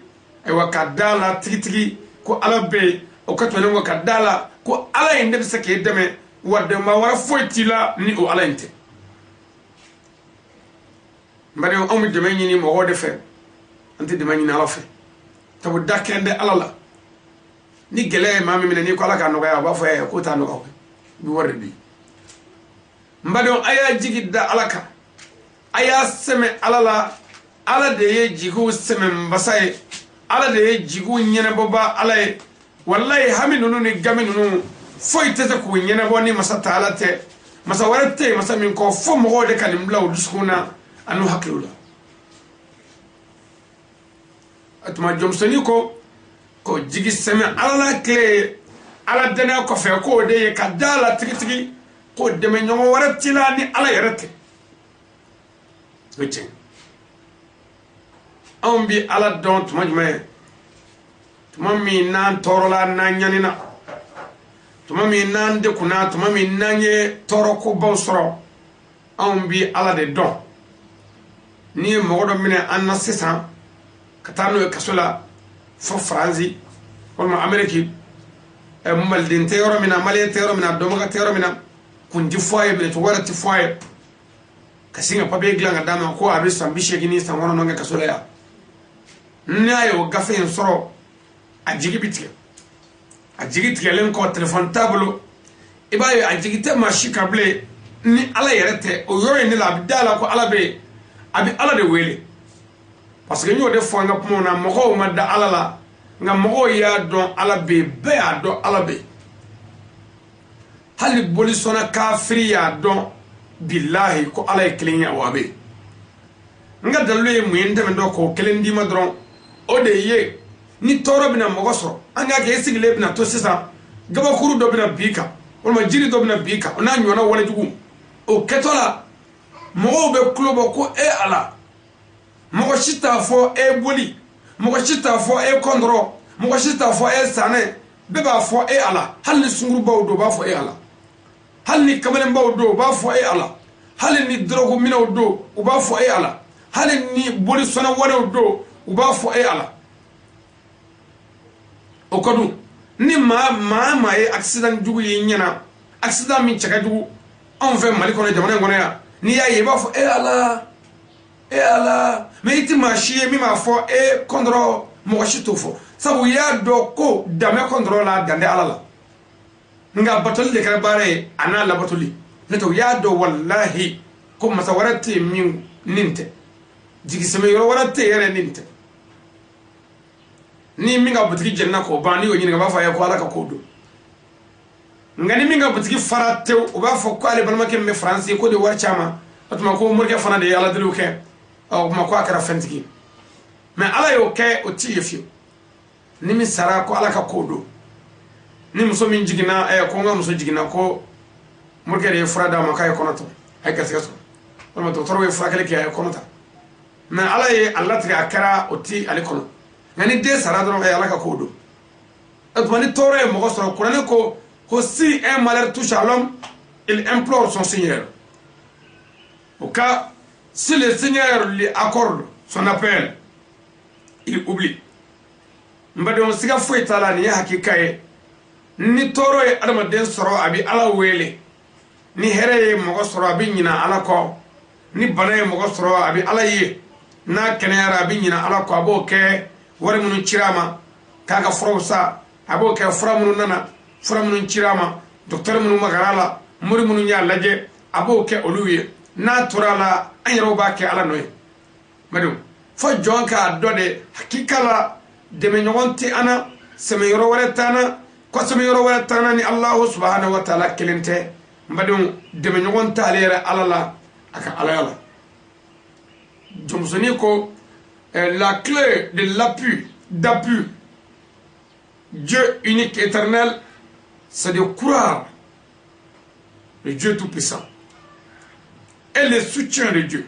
e wakadala tigitigi ko ala be o katwele wakadala ko ala inde bisaka edeme wadde ma wara foitila ni o ala inte mbade o mi deme nyini mo wode fe anti deme nyini ala fe tabu dakende ala la ni gele mami mine ni ko ala ka no ga ba fo e ko ta no ga bi warde bi mbade aya jigidda alaka aya seme ala la ala de ye jigu seme mbasaye ala de ye jigu nyene boba ala wallahi haminunu ni gaminunu foi tete ko nyene bo ni masata ala te masa warate masa min ko fo mo de kalim law duskuna anu hakilula atuma jomsoni ko jigi seme ala la kle ala dana ko fe ko de ka dala tigitigi ko de me nyongo waratila ni ala yarate wecce on bi ala don tuma jume tuma mi nan torola nan nyanina tuma mi nan de kuna tuma mi nanye toro ko bawsoro on bi ala de don ni mogodo mine anna sisan katano e kasola fo franzi wala ameriki e maldin teoro mina mali teoro mina domaga teoro mina kundi foye be to warati foye kasinga pabe glanga dama ko abi sambishe gini san wono nonga kasola ya nayo gafe en soro ajigi bitike len ko telephone tablo ibaye ajigi ma shikable ni ala yerete o yoy ni la abdala ko ala be abi ala de wele parce que ñoo de fo nga pomona mo ma da ala la nga mo ya don ala be a don ala be hali boli sona kafiri ya don billahi ko ala e klinya wa be nga dalu e muyende me do ko klendi ma dron o de ye ni toro bina mo so anga ke sigle bina to sisa gaba kuru do bina bika o ma jiri do bina bika ona nyona wala jugu o ketola mo be klubo ko e ala mo shita fo e boli mo shita fo e kondro mo shita fo e sane be ba fo e ala hal ni sunguru baw do ba fo e ala hal ni kamalen baw do ba fo e ala hal ni drogo minaw do u ba fo e ala hal ni boli sona wona do u ba fo e ala o kodu ni ma e accident jugu yi nyana accident mi chaga jugu on fait mali kono jamana ngona ya ni ya ye ba fo e ala me iti ma shie mi ma fo e kondro mo shito fo sabu ya do ko dame kondro la dande ala la nga batoli de karabare ana la batoli neto ya do wallahi ko masawarati min ninte jigi seme yo warate yere ninte ni minga butiki jenna ko bani yo nyinga ba fa ya ko ala ka kodo ngani minga butiki farate o ba fo ko ale balma ke me français ko de war chama atuma ko murke fana de ala dilu ke o ma ko akara fentiki me ala yo ke o ti yefi ni mi sara ko ala ka kodo ni muso min jigina ko nga muso jigina ko murke de frada ma kay konato ay gaskaso ma to torwe frakale ke ay konata me ala ye allah tiga akara o ti ale kono ngani de sara do ay ala ka kodo atuma ni tore mo so ko ne ko si un malheur touche à l'homme il implore son Seigneur. Au cas, si le Seigneur lui accorde son appel, il oublie. Mbade on siga fo itala ni hakika ye ni toro e adama den soro abi ala wele ni here ye mo soro abi nyina ala ko ni bana ye mo soro abi ala ye na kenera abi nyina ala ko abo ke wari munu chirama kaga frosa abo ke framunu nana framunu chirama docteur munu magarala muri munu nya laje abo ke oluye na turala anyaro ba ke ala noy madum fo jonka dode hakika la deme ñogonti ana seme yoro wala tana ko seme yoro wala tana ni Allah subhanahu wa ta'ala kelente mbadum deme ñogonta alera alala aka alala jomsoni ko la clé de d'appui Dieu unique éternel, c'est de croire le Dieu tout-puissant et le soutien de Dieu.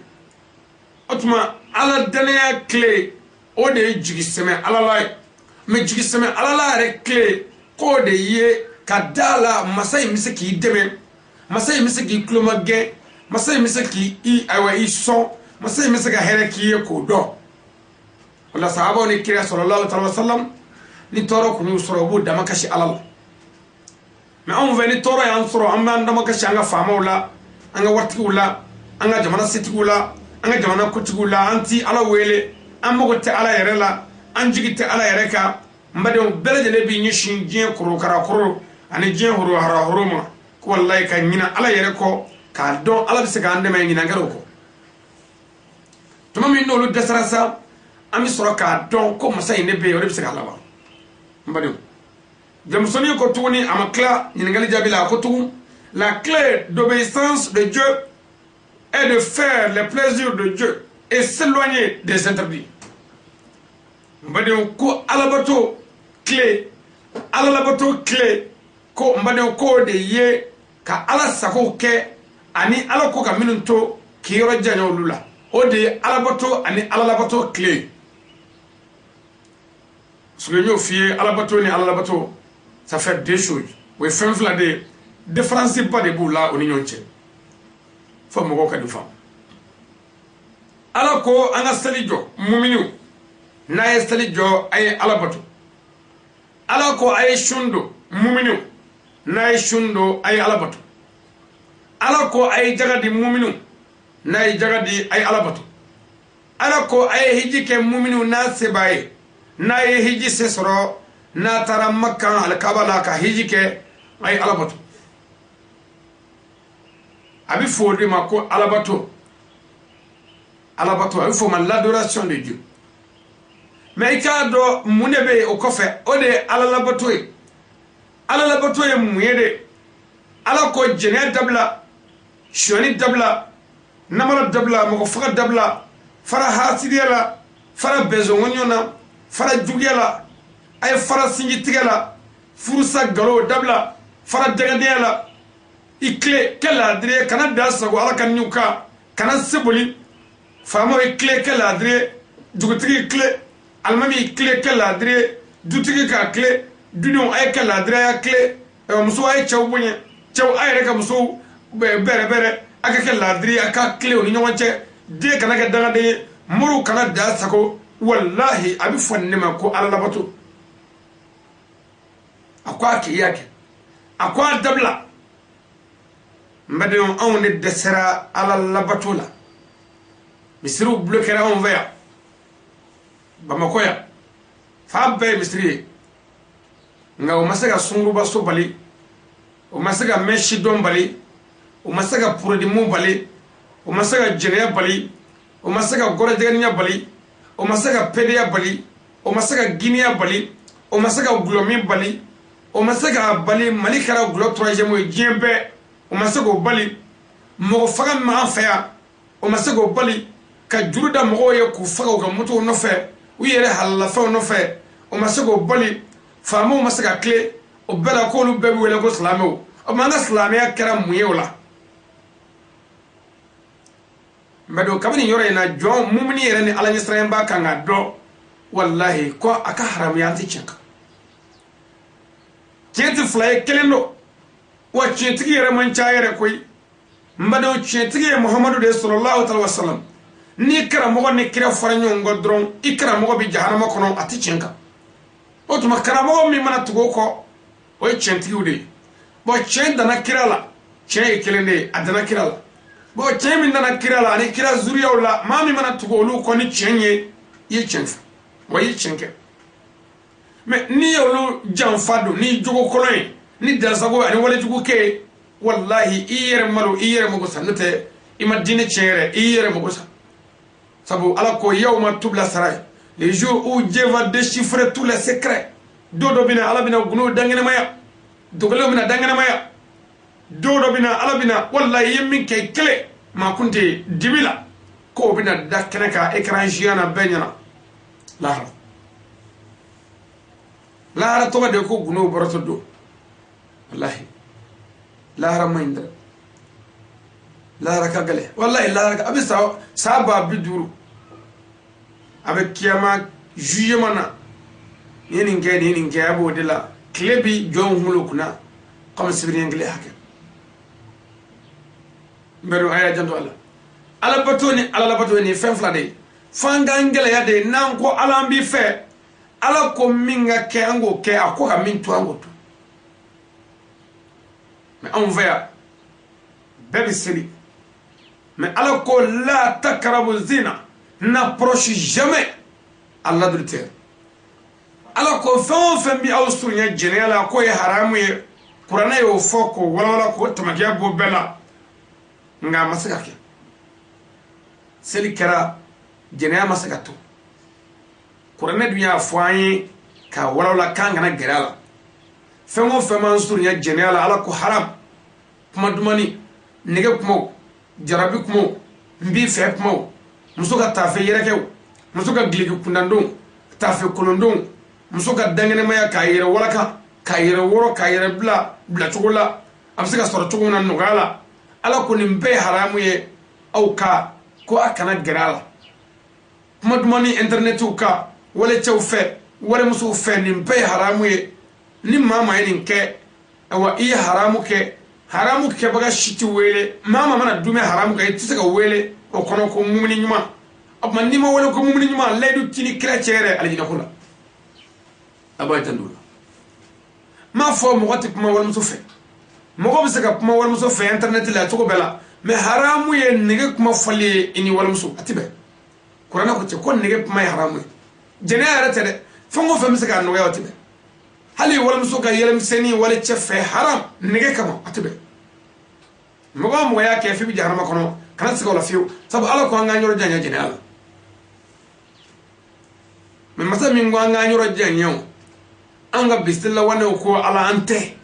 Autrement, à la dernière clé, on est jigiseme alalai, mais jigiseme alalai clé, qu'on est yé, kadala, masai miseki deme, masai miseki klomage, masai miseki I awa I son, masai miseki hereki ye kodo. Allah sahaba on est kira sallallahu alayhi wa sallam. Ni toro kunu soro bu dama kashi alal mais on veut ni toro yan soro amba dama kashi anga fama wala anga warti wala anga jamana siti wala anga jamana kuti wala anti ala wele ammo te ala yerela anjigi te ala yereka mbade bele de bi ni shinjien kuro kara kuro ani jien horo hara horoma ko wallahi ka nyina ala yereko ka don ala bise ka ande may nyina ngaro ko to mami no lu desarasa ami soro ka don ko masay ne be wala bise ka lawa mbadou jamsoni ko tuni amakla ñingali jabila ko tu la clé d'obéissance de Dieu est de faire les plaisirs de Dieu et s'éloigner des interdits mbadou ko alabato clé ko mbadou ko de ye ka ala sako ke ani ala ko ka minunto ki yoro janyo lula o de alabato ani alalabato clé ce que nous faisons à la bateau ni à la bateau, ça fait deux choses. Oui, femme fla de différence pas de bout là au union tché. Faut me voir femme. Alors ko anga stalijo muminu na stalijo ay à la bateau. Alors ko ay shundo muminu na shundo ay à la bateau. Alors ko ay jagadi muminu na jagadi ay à la bateau. Alors ko ay hijike muminu na sebaye na ye hiji sesoro na tara makka al kabala ka hiji ke ay alabato abi fodi mako alabato abi fo man l'adoration de Dieu mais ikado munebe o kofe ode alalabato e muyede ala ko jene dabla shoni dabla namara dabla mako faga dabla fara hasidiala fara bezongonyona fara jugela ay fara singi tigela furusa galo dabla fara degadela ikle kala dire kana dasago ala kan nyuka kana seboli famo ikle kala dire dugutigi ikle almami ikle kala dire dutigi ka kle dudon ay kala dire ya kle muso ay chawbunya chaw ay reka muso bere aka kala dire aka kle oni nyonche de kana ga daga de muru kana dasago wallahi abi fonnema ko ala labato akwa kiyake akwa dabla mbadon on ne desera ala labato la misru bloquera on veya bamako ya fa be misri nga o masaga sungru baso bali o masaga meshi don bali o masaga purodi mu bali o masaga jene bali o masaga gore degnya bali o masaga pedia bali o masaga guinea bali o masaga glomi bali o masaga bali malikara glo 3e jembe o masaga bali mo faga ma afia o masaga bali ka juruda mo ye ku faga ga muto no fe u yere halala fa no fe o masaga bali famo o masaga clé o bela ko lu bebi wele ko islamo o manga islamia kera muyeula mbado kabini yoro ina jo mumni yere ni ala nyisra mba kanga do wallahi ko aka haram yanti chenka chenti fly kelendo wa chenti yere man chaayere koy mbado chenti muhammadu de sallallahu alaihi wasallam ni kara mo ni kira faranyo ngodron ikra mo bi jahannama kono ati chenka otuma kara mo mi mana tugo ko o chenti ude bo chenda na kirala che kelende adana kirala bo chemi nana kirala ani kira zuriya wala mami mana tugolu ko ni chenye ye chenfa wayi chenke me ni yolu janfado ni jogo kolon ni dasago ani wala jugo ke wallahi iyere mago sanete ima dine chere iyere mago sa sabu ala ko yawma tubla saray les jours où Dieu va déchiffrer tous les secrets. Dodo bina ala bina gunu dangene maya. Dogolo bina dangene maya. Dodo bina ala bina wallahi yemmin kay kele ma kunte dibila ko bina dakene ka écran géant benyana. Lahara to de ko gunu boroto do. Wallahi. Lahara mindra. Lahara kagale. Wallahi lahara abisa saba biduru. Avec kiyama jugement na yeni nge abo de la klebi jon hulu kuna comme sibri anglais hake mbero aya janto ala batoni fen flade fanga ngele ya de nanko ala mbi fe ala ko minga ke ango ke akoka min to ango to mais on va bébé seli mais ala ko la takrabu zina n'approche jamais à l'adultère. Alors qu'on fait un famille à Australie, général, à quoi est haram, Kurana est au foc, voilà, quoi, Tomakia Bobella, Nga Masakaki. C'est le cas, général Masakato. Kurana lui a foyer, car voilà, Kangana Gerala. Fait un famille à Australie, général, à la ko haram, Kumadumani, Negapmo, Jarabikmo, Mbi Fepmo. Musoka tafe yerekew musoka gligi kundandon tafe kolondon musoka dangene maya kayere walaka kayere woro kayere bla chogola amsika soro chogona nugala ala ko nimbe haramu ye au ka ko akana gerala kuma dumani internet ka wala chawfe wala musu fe nimbe haramu ye ni mama yin ke awa iya haramu ke baga shiti wele mama mana dume haramu ke tisaka wele o kono ko mumni nyuma abman nima wala ko mumni nyuma laydu tini chrétiere ala jina kula abay tandula ma fo mo gati kuma wala muso fe mo ko bisaka kuma wala muso fe internet la to ko bela me haramu ye nige kuma fali ini wala muso atibe qur'ana ko ce kon nige kuma haramu jene ara tede fongo fe misaka no ya atibe hali wala muso ka yelam seni wala ce fe haram nige kama atibe mo ko mo ya ke fi bi jarama kono kana sigo la fiu sabu ala ko nga nyoro janya jene ala me masa min nga nyoro janyo anga bisilla wane ko ala ante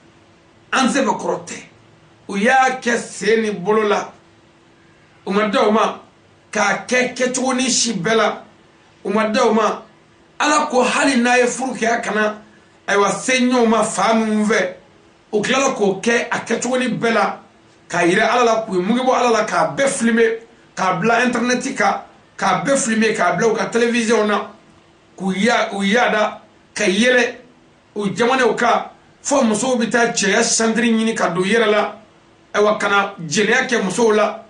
anse ba korote uya ke seni bolola umadawma ka ke tuni shibela umadawma ala ko hali naye furuke akana aywa senyo ma famu mve uklala ko ke aketuni bela ka ira ala la ku mugibo ala la ka be filmer ka bla internet ka be filmer ka bla ka television na ku ya da ka yele u jamane o ka fo muso bita cheya sandri nyini ka do yere la e wakana jene yake muso la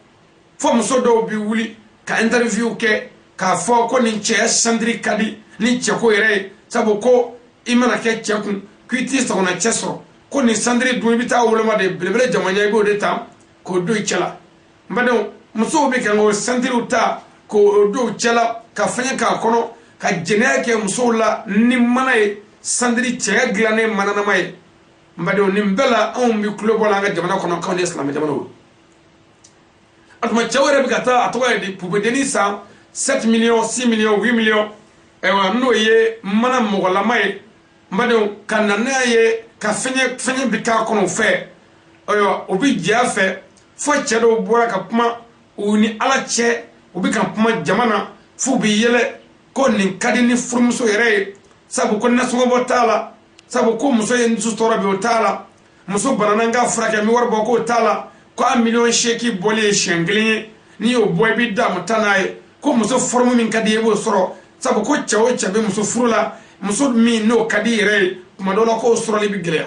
fo muso do bi wuli ka interview ke ka fo ko ni cheya sandri kadi ni cheko yere sabo ko imana ke chekun kwiti so na cheso ko ni sandri du bita woloma de belebele jamanya go de tam ko do chela mbado muso be kan o sandri uta ko do chela ka fanya ka kono ka jene yake muso la ni manaye sandri chega glane manana may mbado nimbela on bi club wala nga jamana kono kawne islam jamana wo atuma chawere bi kata atoya di pube denisa 7 millions 6 millions 8 millions e wa no ye mana mogola may mbado kanana ye ka fenye bi ka kono fe oyo obi jafe fo chedo bora ka puma uni ala che obi kan puma jamana fu bi yele ko nin kadini furmuso yere sabu ko nasungo botala sabu ko muso yen sustora be otala muso banananga fraka mi warbo ko otala ko a million sheki bole shengle ni o boy bi da mutanaye ko muso formu min kadi bo soro sabu ko chawo chabe muso furula muso mi no kadi re kuma dola ko soro li bi gele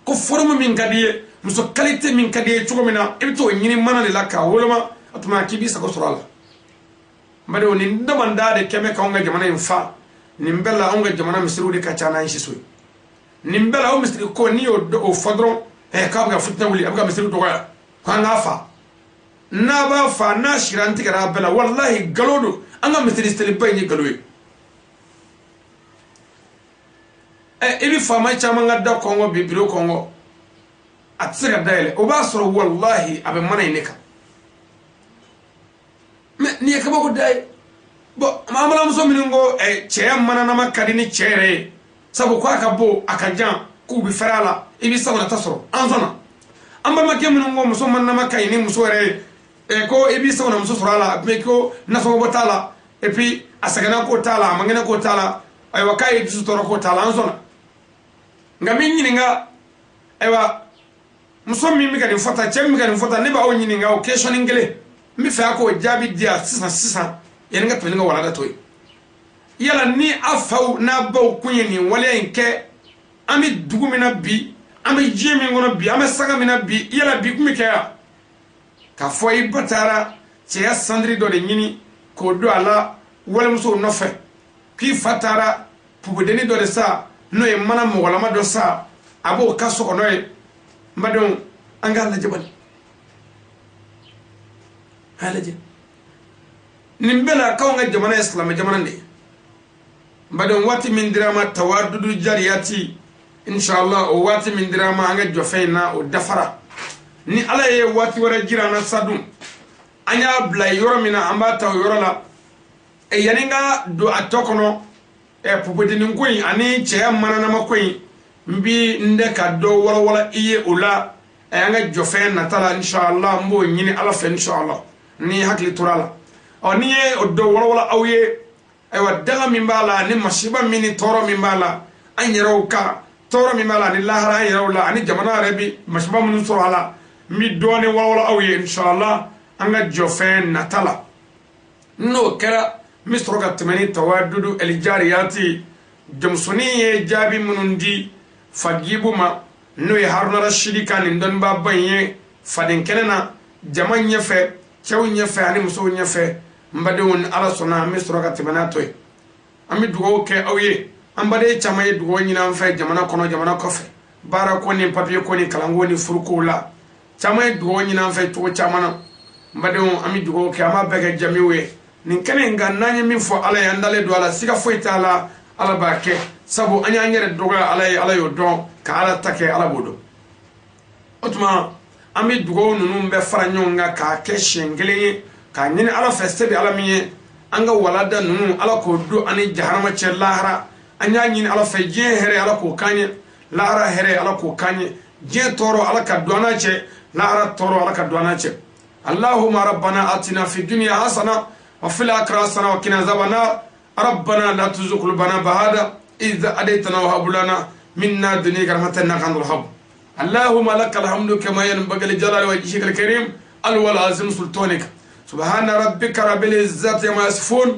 ko formu min kadi muso qualité min kadi chugomina ebito nyini manale la ka woloma atuma kibi sa ko soro la mbade woni ndamanda de keme ka onga jamana infa nimbela onga jamana misiru de kachana inshisu nimbela o misiri ko ni o fodron ka ga futna wuli abga misiru to ya kwa ngafa na ba fa na shiranti gara bela wallahi galodo anga misiri steli bayni galowe ibi fa ma chama ngada kongo bibiro kongo atsega daile o ba soro wallahi abe mana ineka me ni ka bako dai bo mamala muso mingo che mana na makadini chere sabu ko akabo akajan ku bi farala ibi sawna tasro anzona amba make mingo muso man na makayini muso re ko ibi sawna muso surala me ko naso botala et puis asagana ko tala mangena ko tala ay wakai bisu toro ko tala anzona ngami nyininga aywa muso mi ga ni fota chem mi ga ni fota ne ba o nyininga o question ngele mi fa ko jabi dia sisa yen nga tuli nga wala da toy yala ni afaw na baw kunyeni wala enke ami dugumina bi ami jemi ngono bi ami saga mina bi yala bi kumi kaya ka foyi batara ce ya sandri do de nyini ko do ala wala muso no fe ki fatara pubudeni do de sa no e mana mo wala ma do sa abo kaso ko no e mbadon anga la jabal halaje nimbela kawnga jamana islam jamana ne mbadon wati min dirama tawaddudu jariyati inshallah o wati min dirama anga jofeina o dafara ni ala ye wati wara jirana sadum anya bla yoromina ambata yorola e yaninga do atokono e pupodini koyi ani cheya manana makoyi mbi ndeka do wala iye ula e anga jofeina tala inshallah mbo nyini ala fe inshallah ni hakli turala oniye odo wala awye aywa daga mimbala ni mashiba mini toro mimbala anyero ka toro mimbala ni lahara anyero la ani jamana rebi mashiba mun so hala mi doni wala awye inshallah anga jofen natala no kera misroga tmani tawaddudu aljariyati jamsuniye jabi munundi fagibuma no ya haruna rashidi kan ndon babanye fadin kenena jamanya fe chawnya fe ani muso nya fe mbadewon ala sona misroga tmana toy ami dugo ke awye ambade chamaye dugo nyina fe jamana kono jamana kofe bara ko ni papier ko ni kalango ni furko la chamaye dugo nyina fe to chamana mbadewon ami dugo ke ama bege jamiwe nin kene ngananye min fo ala yandale do ala siga fo itala ala bake sabu anya nyere doga ala yo don ka ala take ala bodo otuma ami dugo nunu be faranyonga ka ke shengele ka nyine ala feste bi ala miye anga walada nunu ala ko do ani jahannama che lahara anya nyine ala fe je here ala ko kanye lahara here ala ko kanye je toro ala ka duana che lahara toro ala ka duana che allahumma rabbana atina fi dunya hasana وفي الآخرة حسنة وقنا عذاب النار ربنا لا تزغ قلوبنا بعد إذ هديتنا وهب لنا منا دنيا رحمة إنك أنت الوهاب اللهم لك الحمد كما ينبغي لجلال وجهك الكريم العظيم سلطانك سبحان ربك رب العزة عما يصفون